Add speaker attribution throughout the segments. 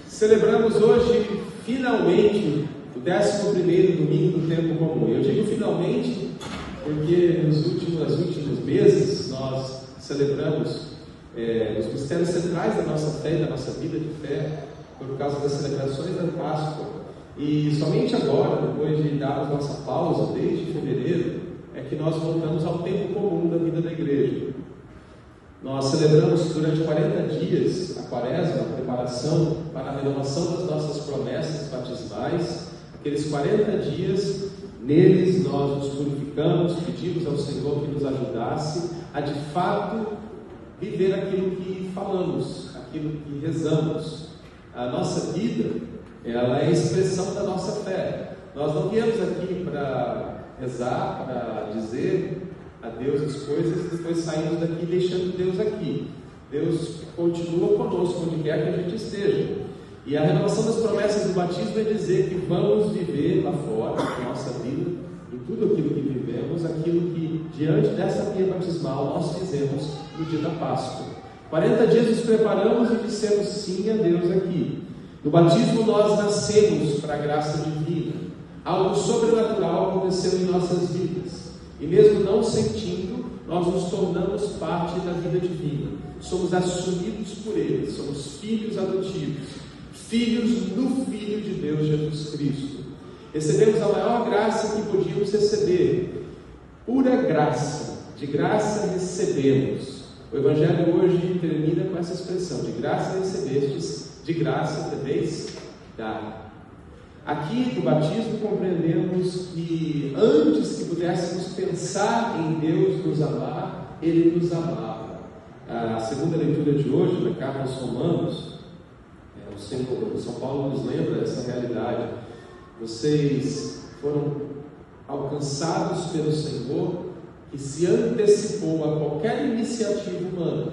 Speaker 1: Celebramos hoje, finalmente, o 11º domingo do tempo comum. Eu digo finalmente porque nos últimos meses nós celebramos os mistérios centrais da nossa fé e da nossa vida de fé, por causa das celebrações da Páscoa. E somente agora, depois de darmos nossa pausa, desde fevereiro, é que nós voltamos ao tempo comum da vida da igreja. Nós celebramos durante 40 dias a quaresma, a preparação para a renovação das nossas promessas batismais. Aqueles 40 dias, neles nós nos purificamos, pedimos ao Senhor que nos ajudasse a de fato viver aquilo que falamos, aquilo que rezamos. A nossa vida, ela é a expressão da nossa fé. Nós não viemos aqui para rezar, para dizer a Deus as coisas e depois saímos daqui deixando Deus aqui. Deus continua conosco onde quer que a gente esteja. E a renovação das promessas do batismo é dizer que vamos viver lá fora, na nossa vida, em tudo aquilo que vivemos, aquilo que diante dessa via batismal nós fizemos no dia da Páscoa. 40 dias nos preparamos e dissemos sim a Deus aqui. No batismo nós nascemos para a graça divina. Algo sobrenatural aconteceu em nossas vidas. E mesmo não sentindo, nós nos tornamos parte da vida divina. Somos assumidos por Ele, somos filhos adotivos, filhos do Filho de Deus, Jesus Cristo. Recebemos a maior graça que podíamos receber, pura graça, de graça recebemos. O Evangelho hoje termina com essa expressão: de graça recebestes, de graça deveis dar. Aqui do batismo compreendemos que antes que pudéssemos pensar em Deus nos amar, Ele nos amava. A segunda leitura de hoje, na carta aos Romanos, o São Paulo nos lembra dessa realidade. Vocês foram alcançados pelo Senhor, que se antecipou a qualquer iniciativa humana.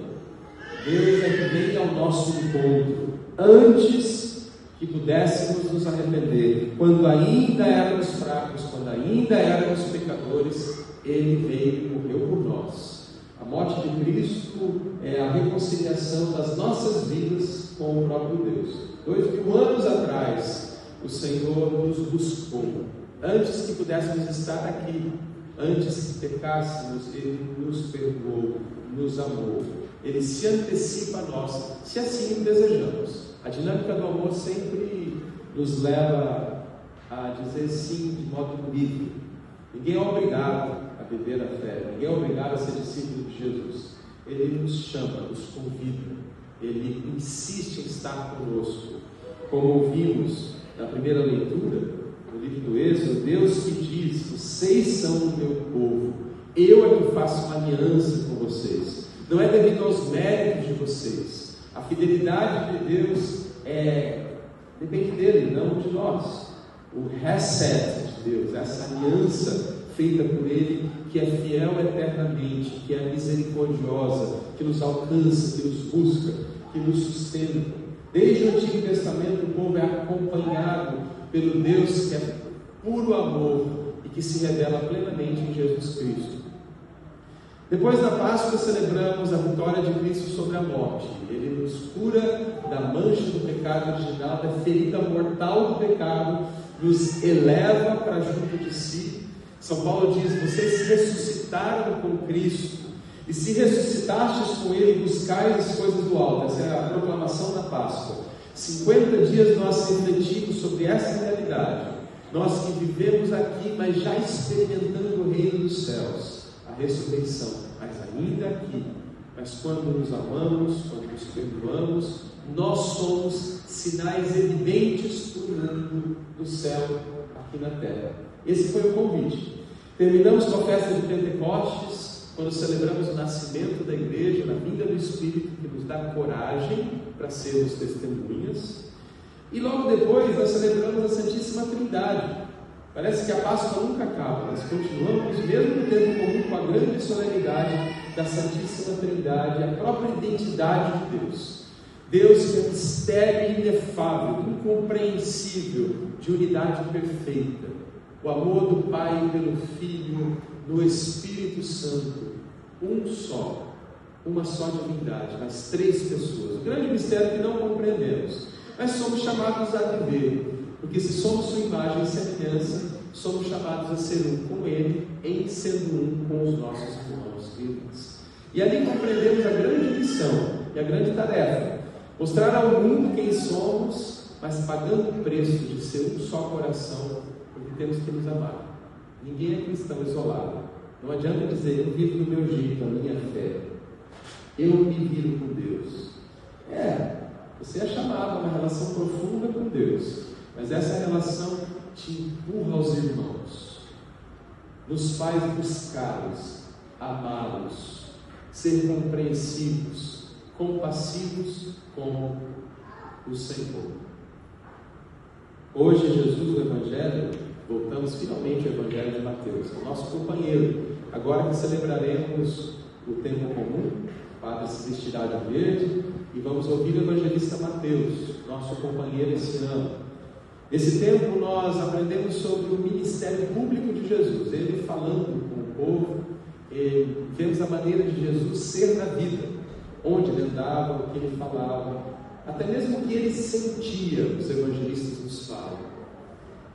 Speaker 1: Deus é que vem ao nosso encontro antes que pudéssemos nos arrepender. Quando ainda éramos fracos, quando ainda éramos pecadores, Ele veio e morreu por nós. A morte de Cristo é a reconciliação das nossas vidas com o próprio Deus. 2000 anos atrás, o Senhor nos buscou. Antes que pudéssemos estar aqui, antes que pecássemos, Ele nos perdoou, nos amou. Ele se antecipa a nós, se assim o desejamos. A dinâmica do amor sempre nos leva a dizer sim de modo livre. Ninguém é obrigado a viver a fé, ninguém é obrigado a ser discípulo de Jesus. Ele nos chama, nos convida, Ele insiste em estar conosco. Como ouvimos na primeira leitura, no livro do Êxodo, Deus que diz: vocês são o meu povo, eu é que faço uma aliança com vocês. Não é devido aos méritos de vocês. A fidelidade de Deus depende dele, não de nós. O hesed de Deus, essa aliança feita por Ele, que é fiel eternamente, que é misericordiosa, que nos alcança, que nos busca, que nos sustenta. Desde o Antigo Testamento o povo é acompanhado pelo Deus que é puro amor e que se revela plenamente em Jesus Cristo. Depois da Páscoa celebramos a vitória de Cristo sobre a morte. Ele nos cura da mancha do pecado original, da ferida mortal do pecado, nos eleva para junto de si. São Paulo diz: vocês ressuscitaram com Cristo, e se ressuscitastes com Ele, buscais as coisas do alto. Essa é a proclamação da Páscoa. 50 dias nós refletimos sobre essa realidade. Nós que vivemos aqui, mas já experimentando o reino dos céus, a ressurreição, mas ainda aqui. Mas quando nos amamos, quando nos perdoamos, nós somos sinais evidentes do mundo do céu aqui na terra. Esse foi o convite. Terminamos com a festa de Pentecostes, quando celebramos o nascimento da igreja, a vinda do Espírito, que nos dá coragem para sermos testemunhas. E logo depois nós celebramos a Santíssima Trindade. Parece que a Páscoa nunca acaba. Nós continuamos, mesmo no tempo comum, com a grande solenidade da Santíssima Trindade, a própria identidade de Deus. Deus que é um mistério inefável, incompreensível, de unidade perfeita. O amor do Pai pelo Filho, no Espírito Santo, um só, uma só divindade, mas três pessoas. O grande mistério que não compreendemos. mas somos chamados a viver, porque se somos sua imagem e semelhança, somos chamados a ser um com Ele, em sendo um com os nossos irmãos e irmãs. E ali compreendemos a grande missão e a grande tarefa: mostrar ao mundo quem somos, mas pagando o preço de ser um só coração, porque temos que nos amar. Ninguém é cristão isolado. Não adianta dizer: eu vivo do meu jeito, a minha fé, eu me viro com Deus. Você é chamado a uma relação profunda com Deus, mas essa relação te empurra aos irmãos, nos faz buscá-los, amá-los, ser compreensivos, compassivos com o Senhor. Hoje, Jesus do Evangelho, voltamos finalmente ao Evangelho de Mateus, o nosso companheiro. Agora que celebraremos o tempo comum, o Padre se vestirá de verde e vamos ouvir o evangelista Mateus, nosso companheiro esse ano. Nesse tempo nós aprendemos sobre o ministério público de Jesus, ele falando com o povo, vemos a maneira de Jesus ser na vida, onde ele andava, o que ele falava, até mesmo o que ele sentia, os evangelistas nos falam.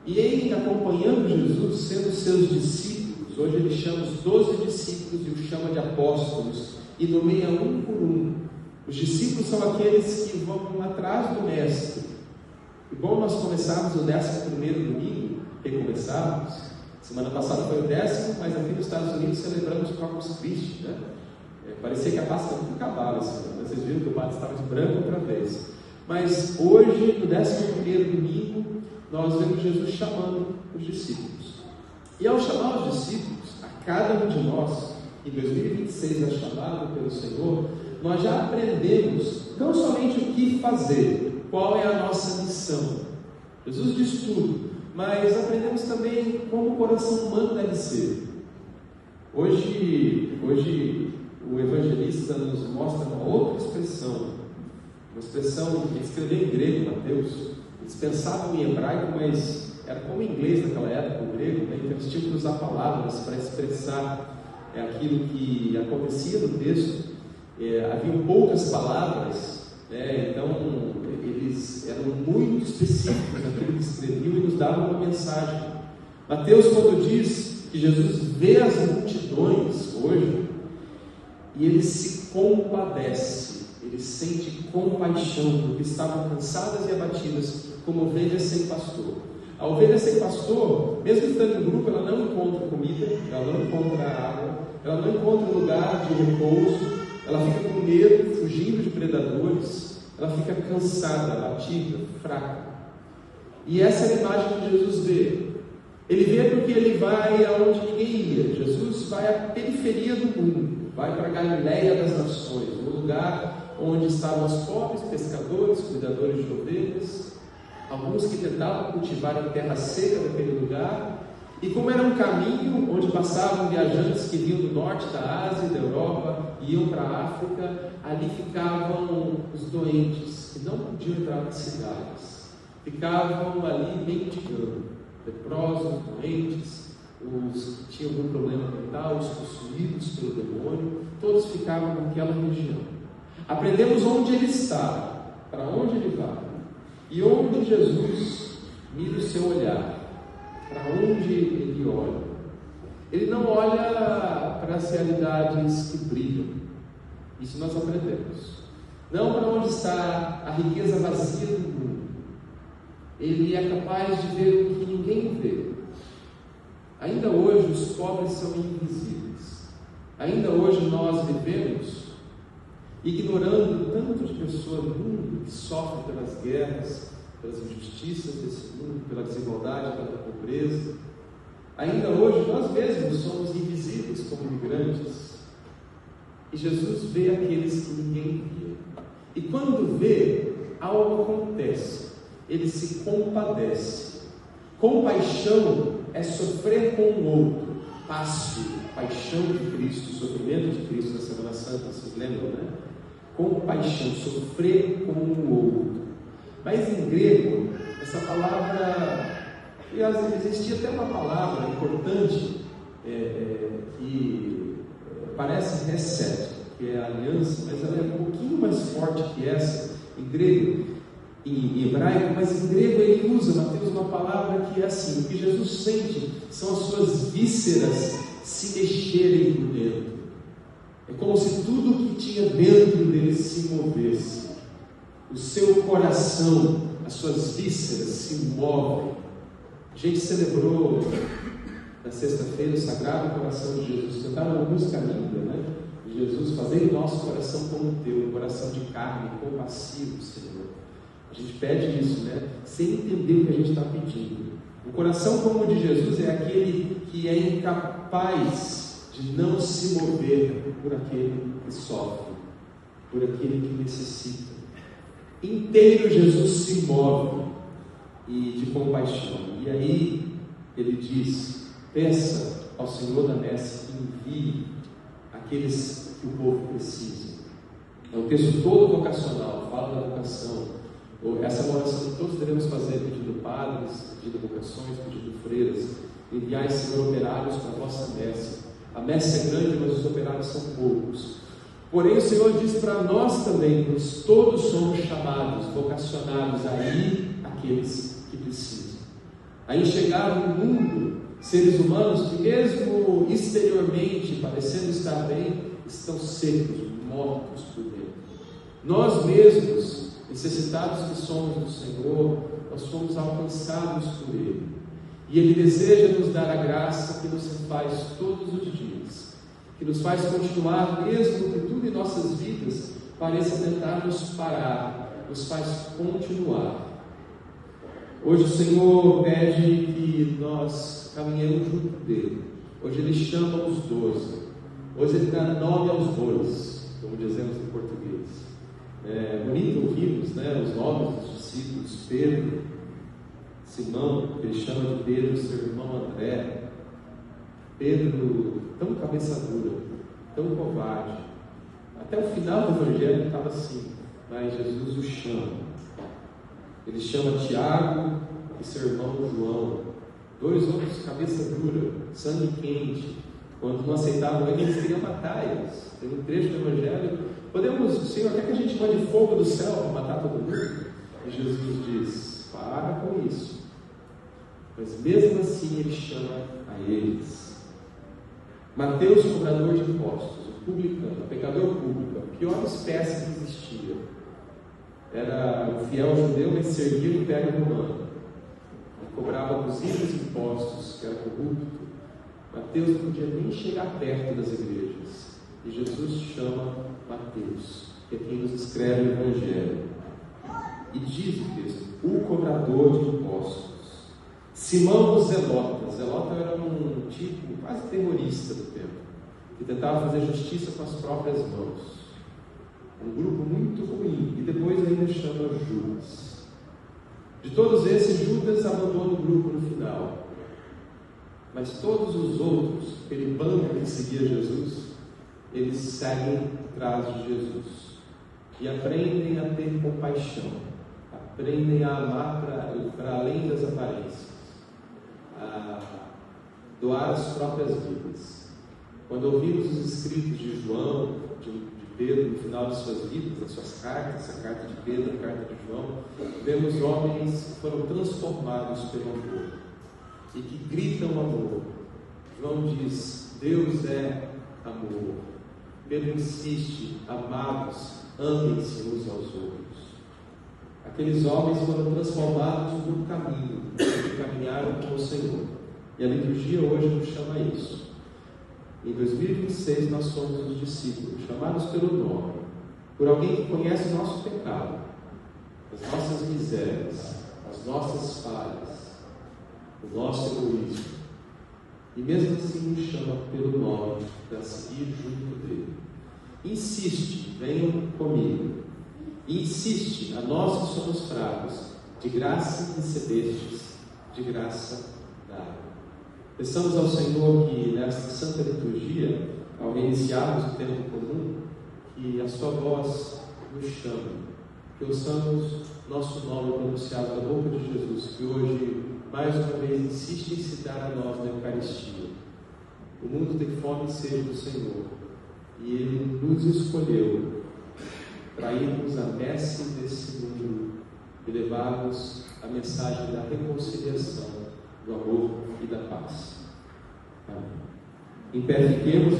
Speaker 1: E ele, acompanhando Jesus, sendo seus discípulos, hoje ele chama os 12 discípulos e os chama de apóstolos, e nomeia um por um. Os discípulos são aqueles que vão atrás do Mestre. E bom nós começarmos o 11º domingo, recomeçarmos. Semana passada foi o 10º, mas aqui nos Estados Unidos celebramos o Corpus Christi, né? Parecia que a Páscoa não acabava esse ano. Vocês viram que o padre estava de branco outra vez. Mas hoje, no 11º domingo, nós vemos Jesus chamando os discípulos. E ao chamar os discípulos, a cada um de nós, em 2026 é chamado pelo Senhor, nós já aprendemos não somente o que fazer, qual é a nossa missão. Jesus diz tudo, mas aprendemos também como o coração humano deve ser. Hoje o evangelista nos mostra uma outra expressão, ele escreveu em grego, Mateus. Eles pensavam em hebraico, mas era como em inglês naquela época, o grego, né? Então eles tinham que usar palavras para expressar aquilo que acontecia no texto. Haviam poucas palavras, né? Então eles eram muito específicos naquilo que escreviam e nos davam uma mensagem. Mateus, quando diz que Jesus vê as multidões hoje, e ele se compadece, ele sente compaixão, porque estavam cansadas e abatidas, como ovelhas sem pastor. A ovelha sem pastor, mesmo estando em grupo, ela não encontra comida, ela não encontra água, ela não encontra lugar de repouso, ela fica com medo, fugindo de predadores, ela fica cansada, abatida, fraca. E essa é a imagem que Jesus vê. Ele vê porque ele vai aonde ninguém ia. Jesus vai à periferia do mundo, vai para a Galileia das Nações, no lugar onde estavam os pobres, pescadores, cuidadores de ovelhas, alguns que tentavam cultivar em terra seca daquele lugar. E como era um caminho onde passavam viajantes que vinham do norte da Ásia, da Europa, e iam para a África, ali ficavam os doentes, que não podiam entrar nas cidades, ficavam ali mendigando, leprosos, doentes, os que tinham algum problema mental, os possuídos pelo demônio, todos ficavam naquela região. Aprendemos onde ele está, para onde ele vai, e onde Jesus mira o seu olhar, para onde ele olha. Ele não olha para as realidades que brilham, isso nós aprendemos. Não para onde está a riqueza vazia do mundo. Ele é capaz de ver o que ninguém vê. Ainda hoje os pobres são invisíveis. Ainda hoje nós vivemos ignorando tanto de pessoas no mundo que sofrem pelas guerras, pelas injustiças desse mundo, pela desigualdade, pela pobreza. Ainda hoje nós mesmos somos invisíveis como imigrantes. E Jesus vê aqueles que ninguém via. E quando vê, algo acontece. Ele se compadece. Compaixão é sofrer com o outro. Pássio, paixão de Cristo, sofrimento de Cristo na Semana Santa, vocês lembram, né? Compaixão, sofrer com o outro. Mas em grego, essa palavra, aliás, existia até uma palavra importante que parece reset, que é aliança, mas ela é um pouquinho mais forte que essa, em grego. em hebraico, mas em grego ele usa, Mateus, uma palavra que é assim: o que Jesus sente são as suas vísceras se mexerem por dentro. É como se tudo o que tinha dentro dele se movesse. O seu coração, as suas vísceras se movem. A gente celebrou na sexta-feira o Sagrado Coração de Jesus. Cantaram uma música linda, né? Jesus, fazei o nosso coração como o teu, um coração de carne, compassivo, Senhor. A gente pede isso, né? Sem entender o que a gente está pedindo. O coração como o de Jesus é aquele que é incapaz de não se mover por aquele que sofre, por aquele que necessita. Inteiro Jesus se move e de compaixão. E aí ele diz: peça ao Senhor da messe que envie aqueles que o povo precisa. É um texto todo vocacional, fala da vocação. Essa é uma oração que todos devemos fazer, pedindo padres, pedindo vocações, pedindo freiras. Enviai, Senhor, operários para a vossa messe. A messe é grande, mas os operários são poucos. Porém, o Senhor diz para nós também, pois todos somos chamados, vocacionados a ir àqueles que precisam. A enxergar no mundo seres humanos que, mesmo exteriormente parecendo estar bem, estão secos, mortos por dentro. Nós mesmos, necessitados que somos do Senhor, nós fomos alcançados por Ele. E Ele deseja nos dar a graça que nos faz todos os dias, que nos faz continuar, mesmo que tudo em nossas vidas pareça tentar nos parar, nos faz continuar. Hoje o Senhor pede que nós caminhemos junto dele. Hoje Ele chama os 12. Hoje Ele dá nome aos bois, como dizemos em português. É bonito ouvirmos, né, os nomes dos discípulos: Pedro, Simão, que ele chama de Pedro, seu irmão André. Pedro, tão cabeça dura, tão covarde. Até o final do Evangelho estava assim, mas Jesus o chama. Ele chama Tiago e seu irmão João, 2 homens cabeça dura, sangue quente. Quando não aceitavam ele, eles queriam matar eles. Tem um trecho do Evangelho: o Senhor quer que a gente mande fogo do céu para matar todo mundo? E Jesus diz: para com isso. Mas mesmo assim ele chama a eles. Mateus, cobrador de impostos, o publicano, o pecador público, a pior espécie que existia. Era um fiel judeu, mas servia o Império Romano. Ele cobrava abusivos impostos, que era corrupto. Mateus não podia nem chegar perto das igrejas. E Jesus chama Mateus, que é quem nos escreve o Evangelho. E diz o texto: o cobrador de impostos. Simão o Zelota. Zelota era um tipo quase terrorista do tempo, que tentava fazer justiça com as próprias mãos. Um grupo muito ruim. E depois ainda chama Judas. De todos esses, Judas abandona o grupo no final. Mas todos os outros, aquele bando que seguia Jesus, eles seguem atrás de Jesus e aprendem a ter compaixão, aprendem a amar para além das aparências, a doar as próprias vidas. Quando ouvimos os escritos de João, de Pedro, no final de suas vidas, das suas cartas, a carta de Pedro, a carta de João, vemos homens que foram transformados pelo amor e que gritam amor. João diz: Deus é amor. Pedro insiste: amados, amem-se uns aos outros. Aqueles homens foram transformados no caminho, que caminharam com o Senhor. E a liturgia hoje nos chama a isso. Em 2026 nós somos os discípulos, chamados pelo nome, por alguém que conhece o nosso pecado, as nossas misérias, as nossas falhas, o nosso egoísmo. E mesmo assim nos chama pelo nome para seguir junto dele. Insiste: venham comigo. E insiste: a nós que somos fracos, de graça recebestes, de graça dada. Peçamos ao Senhor que nesta santa liturgia, ao reiniciarmos o tempo comum, que a sua voz nos chame, que ouçamos nosso nome pronunciado da boca de Jesus, que hoje mais uma vez insiste em se dar a nós na Eucaristia. O mundo tem fome e sede do Senhor, e Ele nos escolheu para irmos à messe desse mundo e levarmos a mensagem da reconciliação, do amor e da paz. Amém. Em pé fiquemos.